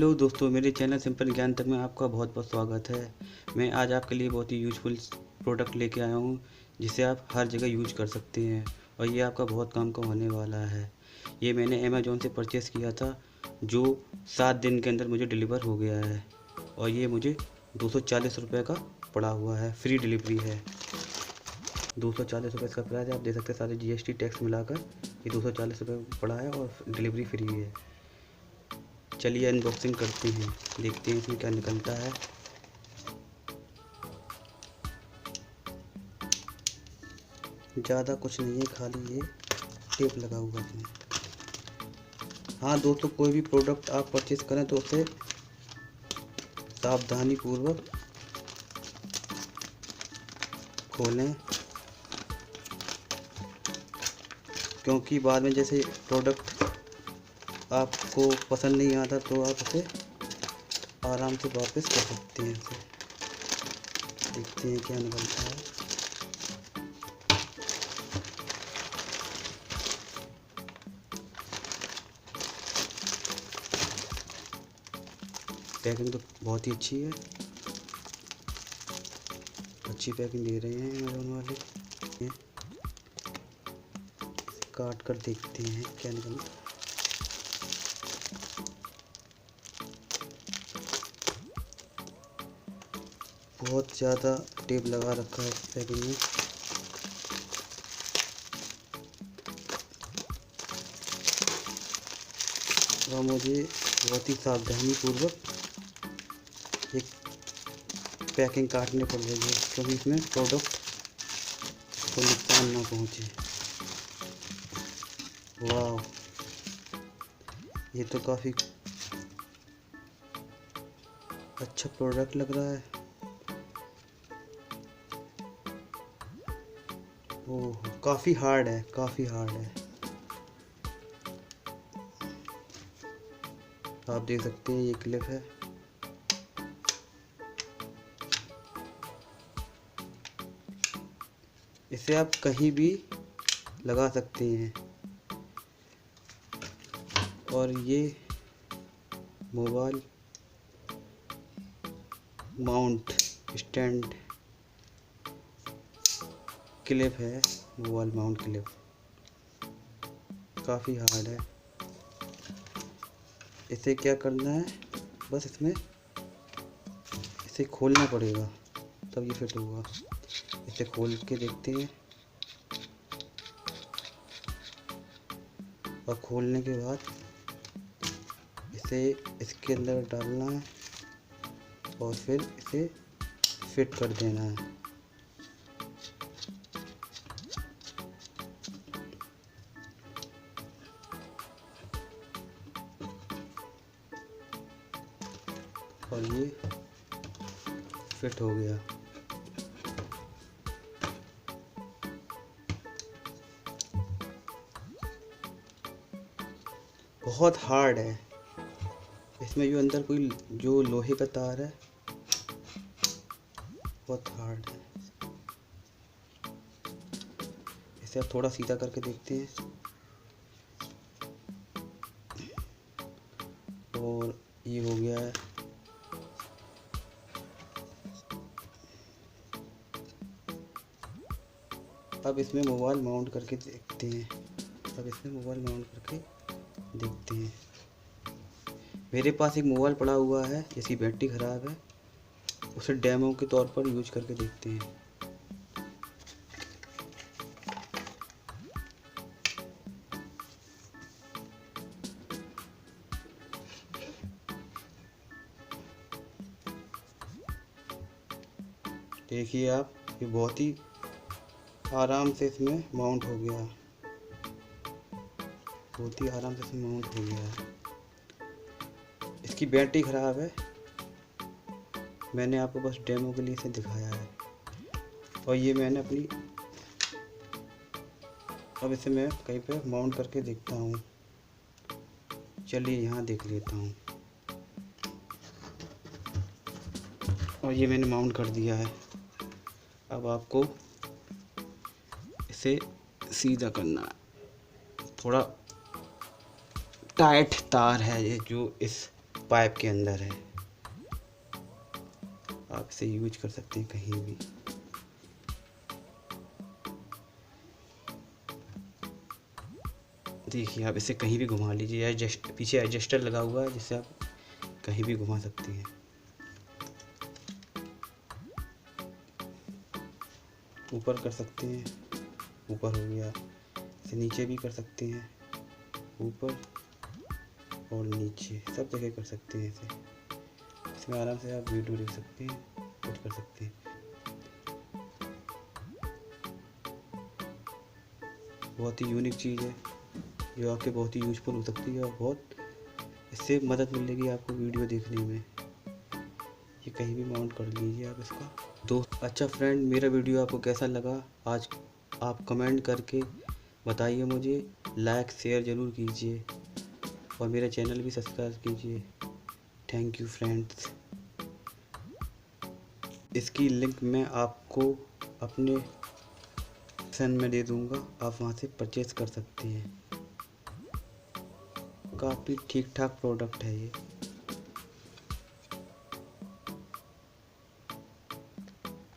Hello दोस्तों, मेरे channel simple ज्ञान तक में आपका बहुत बहुत स्वागत है। मैं आज आपके लिए बहुत ही यूज़फुल प्रोडक्ट लेके आया हूँ जिसे आप हर जगह यूज कर सकते हैं और ये आपका बहुत काम का होने वाला है। ये मैंने अमेज़ोन से परचेज़ किया था जो 7 दिन के अंदर मुझे डिलीवर हो गया है और ये मुझे 240 रुपये का पड़ा हुआ है। फ्री डिलीवरी है। 240 रुपये इसका प्राइस है। आप दे सकते हैं सारे GST टैक्स मिलाकर ये 240 रुपये पड़ा है और डिलीवरी फ्री है। चलिए अनबॉक्सिंग करते हैं, देखते हैं इसमें क्या निकलता है। ज़्यादा कुछ नहीं है, खाली ये टेप लगा हुआ है। हाँ दोस्तों, कोई भी प्रोडक्ट आप परचेज़ करें तो उसे सावधानी पूर्वक खोलें, क्योंकि बाद में जैसे प्रोडक्ट आपको पसंद नहीं आता तो आप उसे आराम से वापस कर सकते हैं। इसे देखते हैं क्या निकलता है। पैकिंग तो बहुत ही अच्छी है, अच्छी पैकिंग दे रहे हैं अमेज़न वाले। काट कर देखते हैं क्या निकलता है। बहुत ज़्यादा टेप लगा रखा है इस पैकिंग में। और मुझे बहुत ही सावधानी पूर्वक एक पैकिंग काटने पड़ रही है, क्योंकि इसमें प्रोडक्ट को नुकसान ना पहुंचे। वाह, ये तो काफ़ी अच्छा प्रोडक्ट लग रहा है। ओह, काफ़ी हार्ड है, काफ़ी हार्ड है। आप देख सकते हैं ये क्लिप है। इसे आप कहीं भी लगा सकते हैं। और ये मोबाइल माउंट स्टैंड क्लिप है, मोबाइल माउंट क्लिप। काफ़ी हार्ड है। इसे क्या करना है, बस इसमें इसे खोलना पड़ेगा तब ये फिट होगा। इसे खोल के देखते हैं और खोलने के बाद इसे इसके अंदर डालना है और फिर इसे फिट कर देना है। और ये फिट हो गया। बहुत हार्ड है। इसमें जो अंदर कोई जो लोहे का तार है बहुत हार्ड है। इसे अब थोड़ा सीधा करके देखते हैं। और ये हो गया है। अब इसमें मोबाइल माउंट करके देखते हैं। मेरे पास एक मोबाइल पड़ा हुआ है जिसकी बैटरी ख़राब है, उसे डेमो के तौर पर यूज करके देखते हैं। देखिए आप, ये बहुत ही आराम से इसमें माउंट हो गया, बहुत ही आराम से इसमें माउंट हो गया है। इसकी बैटरी ख़राब है, मैंने आपको बस डेमो के लिए इसे दिखाया है। और ये मैंने अपनी, अब इसे मैं कहीं पे माउंट करके देखता हूँ। चलिए यहाँ देख लेता हूँ। और ये मैंने माउंट कर दिया है। अब आपको इसे सीधा करना है। थोड़ा टाइट तार है ये जो इस पाइप के अंदर है। आप इसे यूज कर सकते हैं कहीं भी। देखिए आप इसे कहीं भी घुमा लीजिए। एडजस्ट पीछे एडजस्टर लगा हुआ है जिससे आप कहीं भी घुमा सकते हैं। ऊपर कर सकते हैं, ऊपर हो गया। इसे नीचे भी कर सकते हैं, ऊपर और नीचे सब जगह कर सकते हैं इसे। इसमें आराम से आप वीडियो देख सकते हैं, कुछ कर सकते हैं। बहुत ही यूनिक चीज़ है जो आपके बहुत ही यूजफुल हो सकती है और बहुत इससे मदद मिलेगी आपको वीडियो देखने में। ये कहीं भी माउंट कर लीजिए आप इसका। अच्छा फ्रेंड, मेरा वीडियो आपको कैसा लगा आज आप कमेंट करके बताइए मुझे। लाइक शेयर ज़रूर कीजिए और मेरा चैनल भी सब्सक्राइब कीजिए। Thank you friends. इसकी लिंक मैं आपको अपने सेक्शन में दे दूँगा, आप वहाँ से परचेज़ कर सकते हैं। काफ़ी ठीक ठाक प्रोडक्ट है ये।